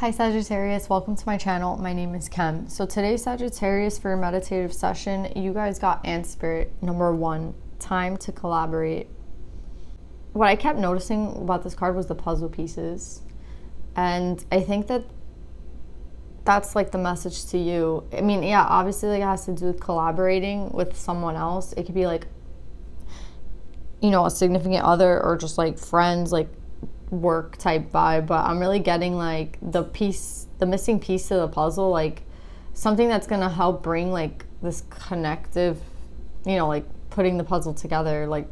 Hi Sagittarius, welcome to my channel. My name is Kim. So today, Sagittarius, for a meditative session, you guys got Ant Spirit number 1, time to collaborate. What I kept noticing about this card was the puzzle pieces. And I think that that's like the message to you. I mean, yeah, obviously like it has to do with collaborating with someone else. It could be like, you know, a significant other or just like friends, like work type vibe, but I'm really getting like the missing piece to the puzzle, like something that's gonna help bring like this connective, you know, like putting the puzzle together. Like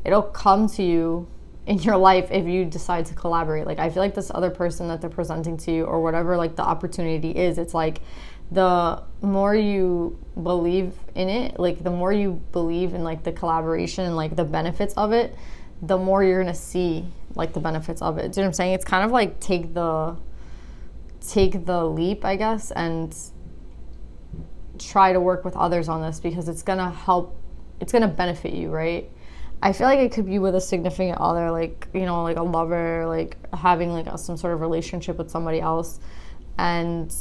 it'll come to you in your life if you decide to collaborate. Like I feel like this other person that they're presenting to you, or whatever like the opportunity is, it's like the more you believe in it, like the more you believe in like the collaboration and like the benefits of it, the more you're gonna see like the benefits of it. Do you know what I'm saying? It's kind of like take the leap, I guess, and try to work with others on this, because it's gonna help, it's gonna benefit you, right? I feel like it could be with a significant other, like, you know, like a lover, like having like some sort of relationship with somebody else. And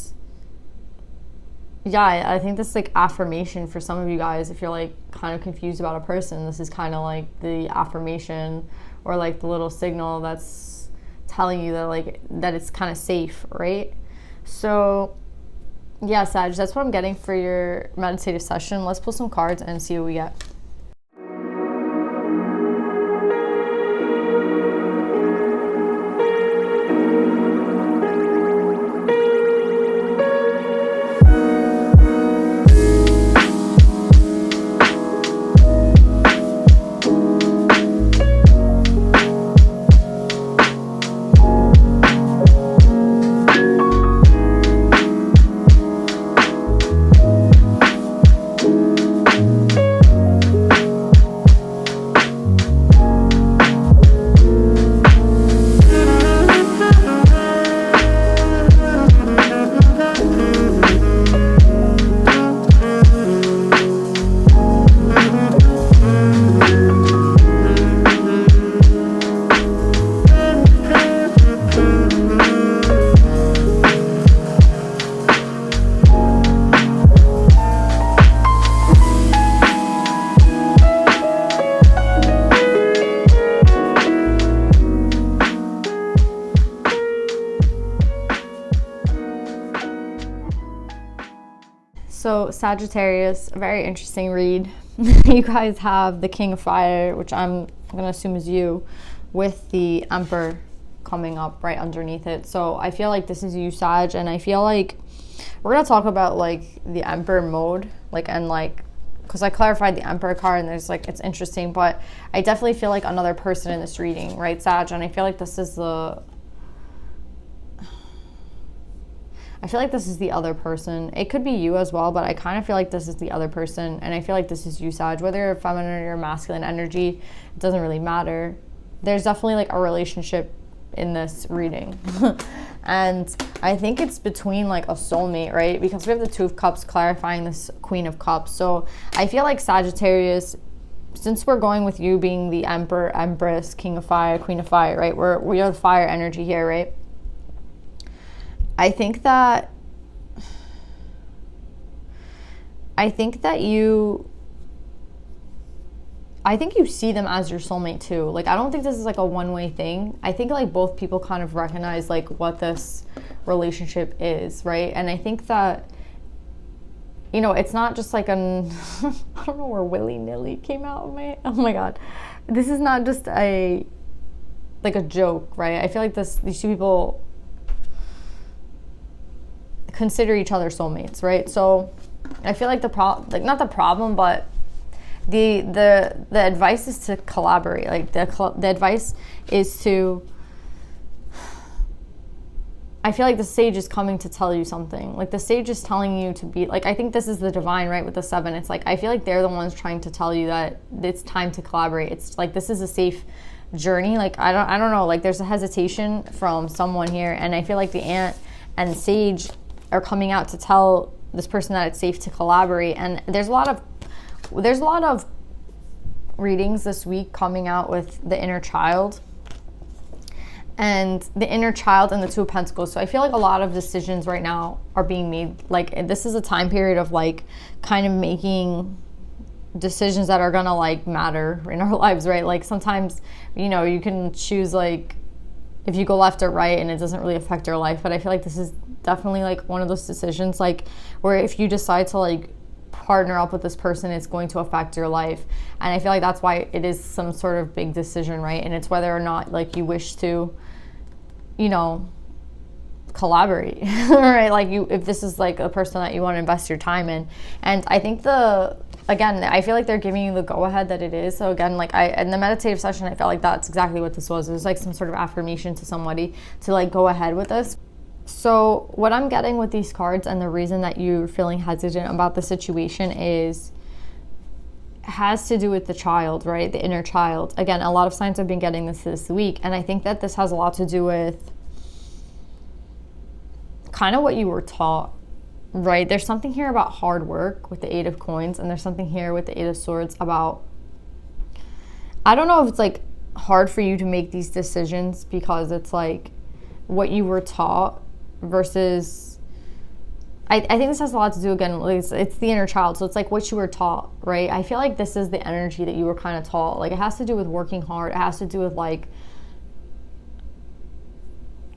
yeah, I think this is like affirmation for some of you guys. If you're like kind of confused about a person, this is kind of like the affirmation, or like the little signal that's telling you that like that it's kind of safe, right? So yeah, Sag, that's what I'm getting for your meditative session. Let's pull some cards and see what we get. So Sagittarius, a very interesting read. You guys have the King of Fire, which I'm gonna assume is you, with the Emperor coming up right underneath it. So I feel like this is you, Sag, and I feel like we're gonna talk about like the Emperor mode, like, and like, because I clarified the Emperor card and there's like, it's interesting, but I definitely feel like another person in this reading, right, Sag? And I feel like this is the other person. It could be you as well, but I kind of feel like this is the other person, and I feel like this is you, Sag. Whether you're feminine or masculine energy, it doesn't really matter. There's definitely like a relationship in this reading. And I think it's between like a soulmate, right? Because we have the Two of Cups clarifying this Queen of Cups. So I feel like Sagittarius, since we're going with you being the Emperor, Empress, King of Fire, Queen of Fire, right? We are the fire energy here, right? I think that you see them as your soulmate too. Like, I don't think this is like a one-way thing. I think like both people kind of recognize like what this relationship is, right? And I think that, you know, it's not just like I don't know where willy-nilly came out of my, oh my God. This is not just a joke, right? I feel like these two people consider each other soulmates, right? So I feel like not the problem, but the advice is to collaborate. Like the advice is to, I feel like the sage is coming to tell you something. Like the sage is telling you to be like, I think this is the divine, right? With the 7, it's like, I feel like they're the ones trying to tell you that it's time to collaborate. It's like, this is a safe journey. Like, I don't know, like there's a hesitation from someone here, and I feel like the ant and sage are coming out to tell this person that it's safe to collaborate. And there's a lot of readings this week coming out with the inner child, and the inner child and the Two of Pentacles. So I feel like a lot of decisions right now are being made. Like, this is a time period of like kind of making decisions that are gonna like matter in our lives, right? Like sometimes, you know, you can choose like if you go left or right and it doesn't really affect your life. But I feel like this is definitely like one of those decisions like where if you decide to like partner up with this person, it's going to affect your life. And I feel like that's why it is some sort of big decision, right? And it's whether or not like you wish to, you know, collaborate, right? Like if this is like a person that you want to invest your time in. And I think again, I feel like they're giving you the go-ahead that it is. So again, like in the meditative session, I felt like that's exactly what this was. It was like some sort of affirmation to somebody to like go ahead with this. So what I'm getting with these cards and the reason that you're feeling hesitant about the situation has to do with the child, right? The inner child. Again, a lot of signs have been getting this week. And I think that this has a lot to do with kind of what you were taught, right? There's something here about hard work with the Eight of Coins, and there's something here with the Eight of Swords about, I don't know if it's like hard for you to make these decisions because it's like what you were taught versus, I think this has a lot to do, again, it's the inner child. So it's like what you were taught, right? I feel like this is the energy that you were kind of taught. Like it has to do with working hard. It has to do with like,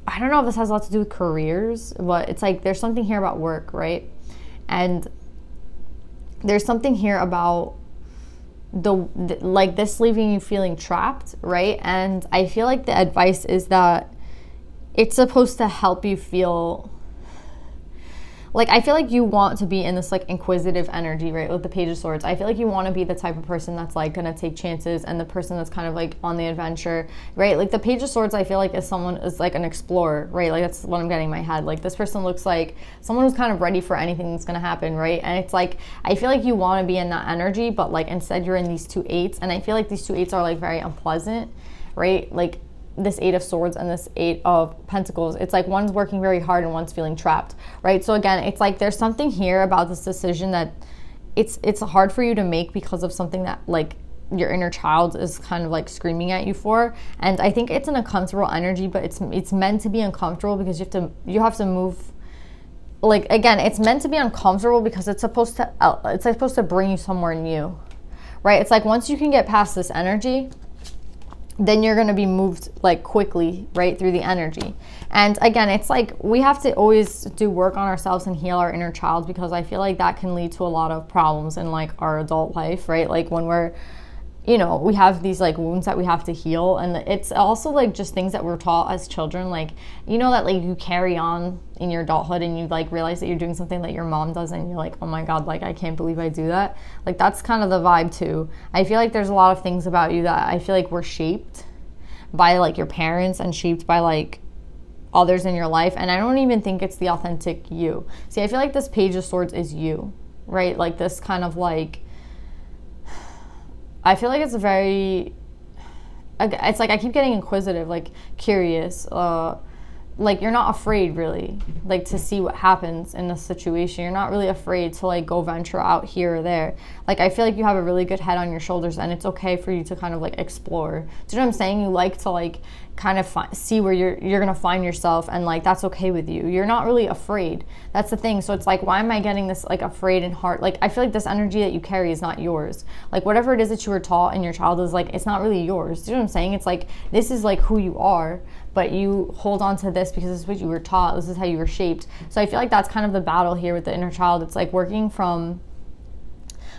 I don't know if this has a lot to do with careers, but it's like there's something here about work, right? And there's something here about like this leaving you feeling trapped, right? And I feel like the advice is that it's supposed to help you feel like, I feel like you want to be in this like inquisitive energy, right? With the Page of Swords. I feel like you want to be the type of person that's like going to take chances and the person that's kind of like on the adventure, right? Like the Page of Swords, I feel like is like an explorer, right? Like that's what I'm getting in my head. Like this person looks like someone who's kind of ready for anything that's going to happen, right? And it's like, I feel like you want to be in that energy, but like instead you're in these two eights. And I feel like these two eights are like very unpleasant, right? Like this Eight of Swords and this Eight of Pentacles, it's like one's working very hard and one's feeling trapped, right? So again, it's like there's something here about this decision that it's hard for you to make because of something that like your inner child is kind of like screaming at you for. And I think it's an uncomfortable energy, but it's meant to be uncomfortable because you have to move. Like again, it's meant to be uncomfortable because it's supposed to bring you somewhere new, right? It's like once you can get past this energy, then you're going to be moved like quickly right through the energy. And again, it's like we have to always do work on ourselves and heal our inner child, because I feel like that can lead to a lot of problems in like our adult life, right? Like when we're, you know, we have these like wounds that we have to heal. And it's also like just things that we're taught as children, like, you know, that like you carry on in your adulthood and you like realize that you're doing something that your mom does and you're like, oh my God, like I can't believe I do that. Like that's kind of the vibe too. I feel like there's a lot of things about you that I feel like were shaped by like your parents and shaped by like others in your life. And I don't even think it's the authentic you. See, I feel like this Page of Swords is you, right? Like this kind of like, I feel like it's like I keep getting inquisitive, like curious, like you're not afraid really, like to see what happens in a situation. You're not really afraid to like go venture out here or there. Like I feel like you have a really good head on your shoulders and it's okay for you to kind of like explore. Do you know what I'm saying? You like to like kind of see where you're gonna find yourself, and like that's okay with you. You're not really afraid. That's the thing. So it's like, why am I getting this like afraid and heart? Like I feel like this energy that you carry is not yours. Like whatever it is that you were taught in your childhood is like, it's not really yours. Do you know what I'm saying? It's like, this is like who you are, but you hold on to this because this is what you were taught. This is how you were shaped. So I feel like that's kind of the battle here with the inner child. It's like working from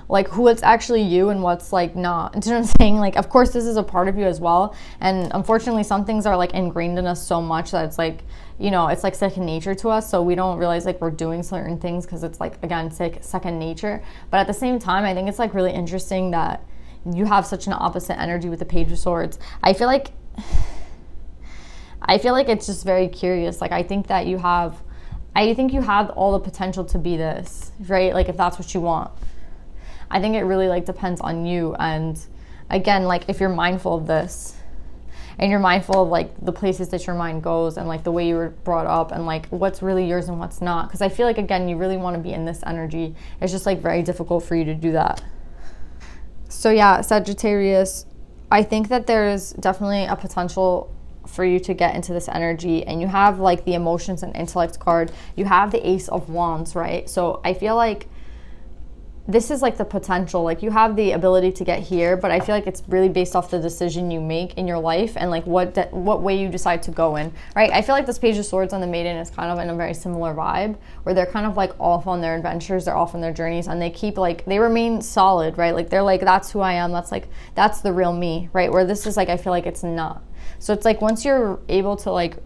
like what's actually you and what's like not. Do you know what I'm saying? Like, of course, this is a part of you as well. And unfortunately, some things are like ingrained in us so much that it's like, you know, it's like second nature to us. So we don't realize like we're doing certain things because it's like, again, it's like second nature. But at the same time, I think it's like really interesting that you have such an opposite energy with the Page of Swords. I feel like it's just very curious. Like I think you have all the potential to be this, right? Like if that's what you want. I think it really like depends on you. And again, like if you're mindful of this and you're mindful of like the places that your mind goes and like the way you were brought up and like what's really yours and what's not. Because I feel like, again, you really want to be in this energy. It's just like very difficult for you to do that. So yeah, Sagittarius, I think that there's definitely a potential for you to get into this energy. And you have like the emotions and intellect card. You have the Ace of Wands, right? So I feel like this is like the potential, like you have the ability to get here, but I feel like it's really based off the decision you make in your life and like what way you decide to go in, right? I feel like this Page of Swords on the Maiden is kind of in a very similar vibe, where they're kind of like off on their adventures, they're off on their journeys, and they keep like, they remain solid, right? Like they're like, that's who I am, that's the real me, right? Where this is like, I feel like it's not. So it's like, once you're able to like,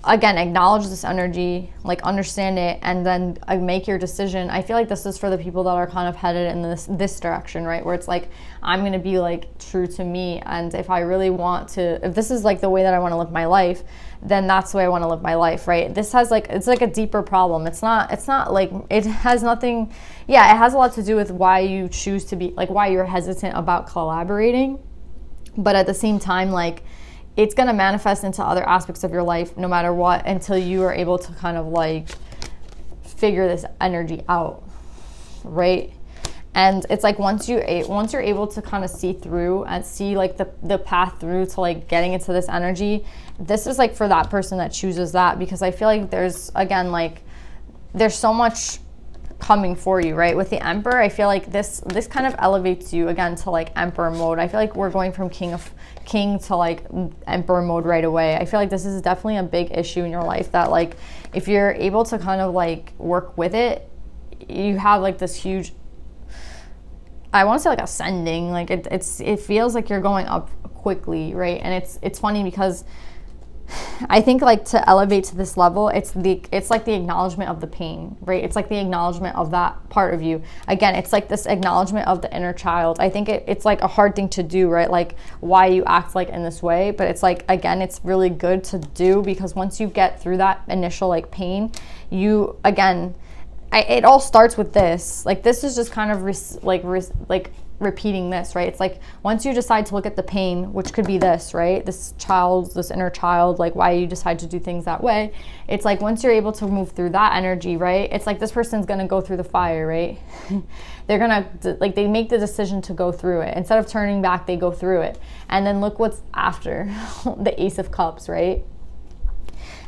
again, acknowledge this energy, like understand it, and then make your decision. I feel like this is for the people that are kind of headed in this direction, right? Where it's like, I'm going to be like true to me. And if I really want to, if this is like the way that I want to live my life, then that's the way I want to live my life, right? This has like, it's like a deeper problem. It's not like, it has nothing, yeah, it has a lot to do with why you choose to be, like why you're hesitant about collaborating. But at the same time, like, it's going to manifest into other aspects of your life no matter what, until you are able to kind of like figure this energy out, right? And it's like, once you're able to kind of see through and see like the path through to like getting into this energy, this is like for that person that chooses that, because I feel like there's, again, like there's so much coming for you, right? With the Emperor, I feel like this kind of elevates you again to like Emperor mode. I feel like we're going from king to like Emperor mode right away. I feel like this is definitely a big issue in your life, that like if you're able to kind of like work with it, you have like this huge, I want to say like ascending, like it feels like you're going up quickly, right? And it's funny because I think like to elevate to this level, it's like the acknowledgement of the pain, right? It's like the acknowledgement of that part of you. Again, it's like this acknowledgement of the inner child. I think it's like a hard thing to do, right? Like why you act like in this way, but it's like, again, it's really good to do, because once you get through that initial like pain, you, again, it all starts with this. Like this is just kind of repeating this, right? It's like, once you decide to look at the pain, which could be this, right? This inner child, like why you decide to do things that way. It's like, once you're able to move through that energy, right? It's like this person's going to go through the fire, right? They're going to, like, they make the decision to go through it. Instead of turning back, they go through it. And then look what's after. The Ace of Cups, right?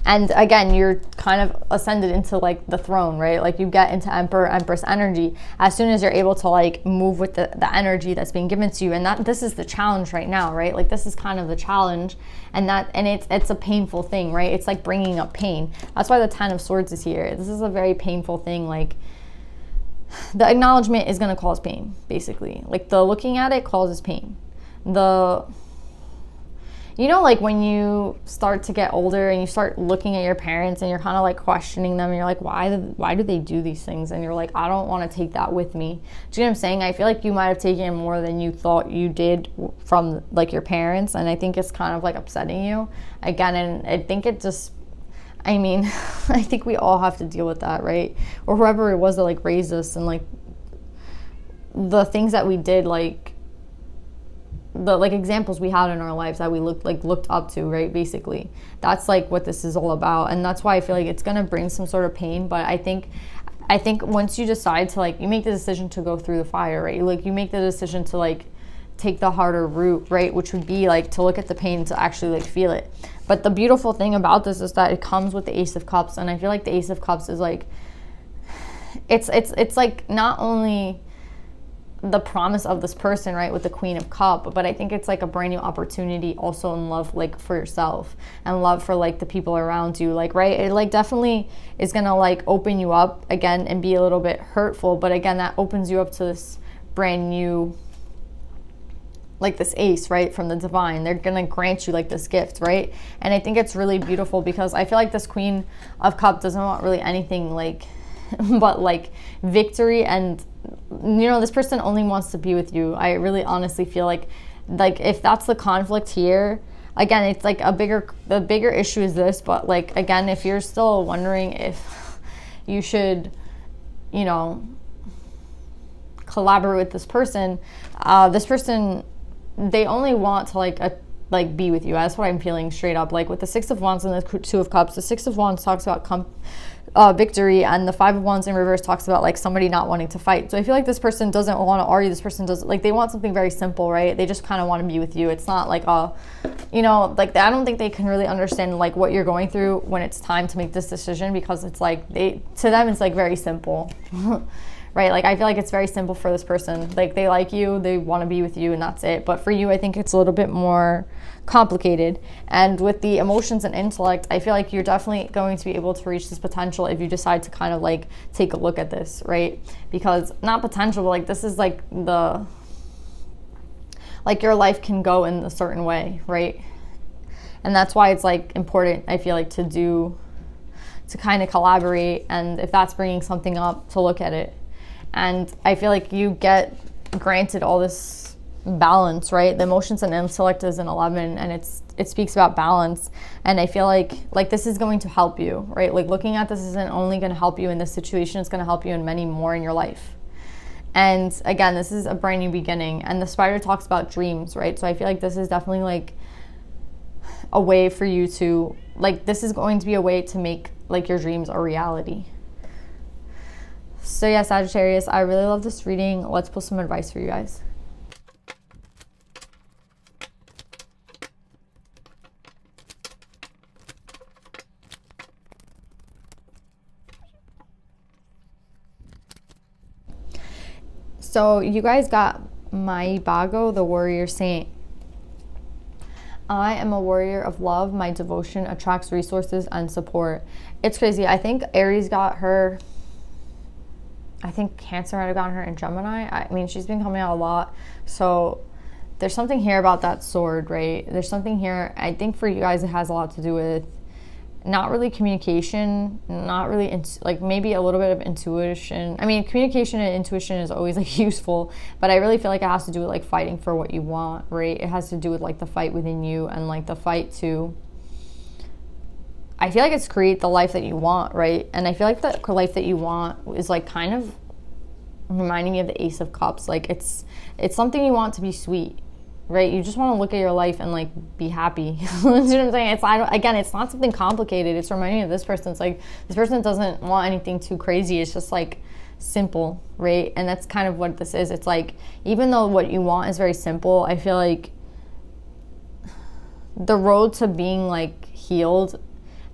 And again, you're kind of ascended into like the throne, right? Like you get into Emperor, Empress energy as soon as you're able to like move with the energy that's being given to you. And this is the challenge right now, right? Like this is kind of the challenge, and it's a painful thing, right? It's like bringing up pain. That's why the Ten of Swords is here. This is a very painful thing. Like the acknowledgement is going to cause pain, basically. Like the looking at it causes pain. You know, like when you start to get older and you start looking at your parents and you're kind of like questioning them, and you're like, why do they do these things? And you're like, I don't want to take that with me. Do you know what I'm saying? I feel like you might have taken more than you thought you did from like your parents, and I think it's kind of like upsetting you again. And I think it just, I mean, I think we all have to deal with that, right? Or whoever it was that like raised us, and like the things that we did, like the like examples we had in our lives that we looked up to, right? Basically, that's like what this is all about. And that's why I feel like it's gonna bring some sort of pain. But I think once you decide to like, you make the decision to go through the fire, right? You make the decision to like take the harder route, right? Which would be like to look at the pain, to actually like feel it. But the beautiful thing about this is that it comes with the Ace of Cups. And I feel like the Ace of Cups is like, it's like not only the promise of this person, right, with the Queen of Cups, but I think it's like a brand new opportunity also in love, like for yourself, and love for like the people around you, like, right? It like definitely is gonna like open you up again and be a little bit hurtful, but again, that opens you up to this brand new, like this ace, right, from the divine. They're gonna grant you like this gift, right? And I think it's really beautiful, because I feel like this Queen of Cups doesn't want really anything like but like victory. And you know, this person only wants to be with you. I really honestly feel like if that's the conflict here, again, it's like the bigger issue is this. But like, again, if you're still wondering if you should, you know, collaborate with this person, they only want to like be with you. That's what I'm feeling straight up. Like with the Six of Wands and the Two of Cups, the Six of Wands talks about victory, and the Five of Wands in reverse talks about like somebody not wanting to fight. So I feel like this person doesn't want to argue. This person doesn't, like, they want something very simple, right? They just kind of want to be with you. It's not like you know, like, I don't think they can really understand like what you're going through when it's time to make this decision, because it's like to them it's like very simple. Right? Like, I feel like it's very simple for this person. Like, they like you, they want to be with you, and that's it. But for you, I think it's a little bit more complicated. And with the emotions and intellect, I feel like you're definitely going to be able to reach this potential if you decide to kind of like take a look at this, right? Because not potential, but like this is like like your life can go in a certain way, right? And that's why it's like important, I feel like, to kind of collaborate, and if that's bringing something up, to look at it. And I feel like you get granted all this balance, right? The emotions and intellect is an 11, and it speaks about balance. And I feel like this is going to help you, right? Like, looking at this isn't only going to help you in this situation, it's going to help you in many more in your life. And again, this is a brand new beginning. And the spider talks about dreams, right? So I feel like this is definitely like a way for you to, like, this is going to be a way to make like your dreams a reality. So yeah, Sagittarius, I really love this reading. Let's pull some advice for you guys. So you guys got my Bago, the warrior saint. I am a warrior of love. My devotion attracts resources and support. It's crazy. I think Aries got her. I think Cancer might have gotten her in Gemini. I mean, she's been coming out a lot. So there's something here about that sword, right? There's something here. I think for you guys, it has a lot to do with not really communication, not really, like, maybe a little bit of intuition. I mean, communication and intuition is always like useful, but I really feel like it has to do with like fighting for what you want, right? It has to do with like the fight within you, and like the fight to, I feel like it's create the life that you want, right? And I feel like the life that you want is like kind of reminding me of the Ace of Cups. Like, it's something you want to be sweet, right? You just want to look at your life and like be happy. You know what I'm saying? Again, it's not something complicated. It's reminding me of this person. It's like, this person doesn't want anything too crazy. It's just like simple, right? And that's kind of what this is. It's like, even though what you want is very simple, I feel like the road to being like healed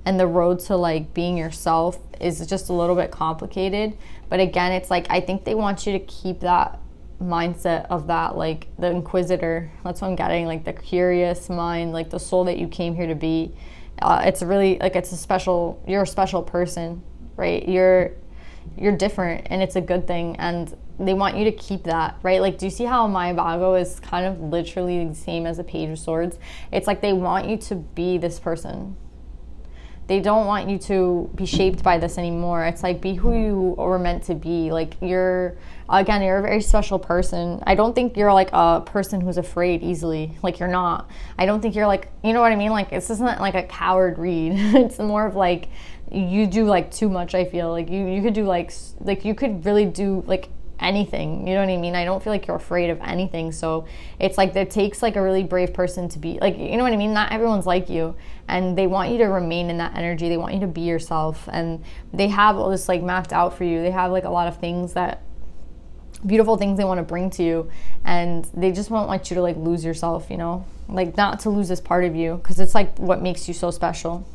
and the road to like being yourself is just a little bit complicated. But again, it's like, I think they want you to keep that mindset of that, like the inquisitor. That's what I'm getting, like the curious mind, like the soul that you came here to be. It's really like, you're a special person, right? You're different, and it's a good thing, and they want you to keep that, right? Like, do you see how my Bago is kind of literally the same as a Page of Swords? It's like they want you to be this person. They don't want you to be shaped by this anymore. It's like, be who you were meant to be. Like, you're a very special person. I don't think you're like a person who's afraid easily. Like, you're not. I don't think you're like, you know what I mean? Like, this isn't like a coward read. It's more of like, you do like too much, I feel. Like, you could do like you could really do like anything, you know what I mean? I don't feel like you're afraid of anything. So it's like, it takes like a really brave person to be like, you know what I mean? Not everyone's like you, and they want you to remain in that energy. They want you to be yourself, and they have all this like mapped out for you. They have like a lot of things, that beautiful things they want to bring to you, and they just won't want you to like lose yourself, you know, like not to lose this part of you, because it's like what makes you so special.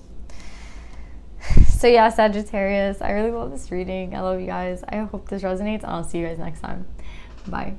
So yeah, Sagittarius, I really love this reading. I love you guys. I hope this resonates, and I'll see you guys next time. Bye.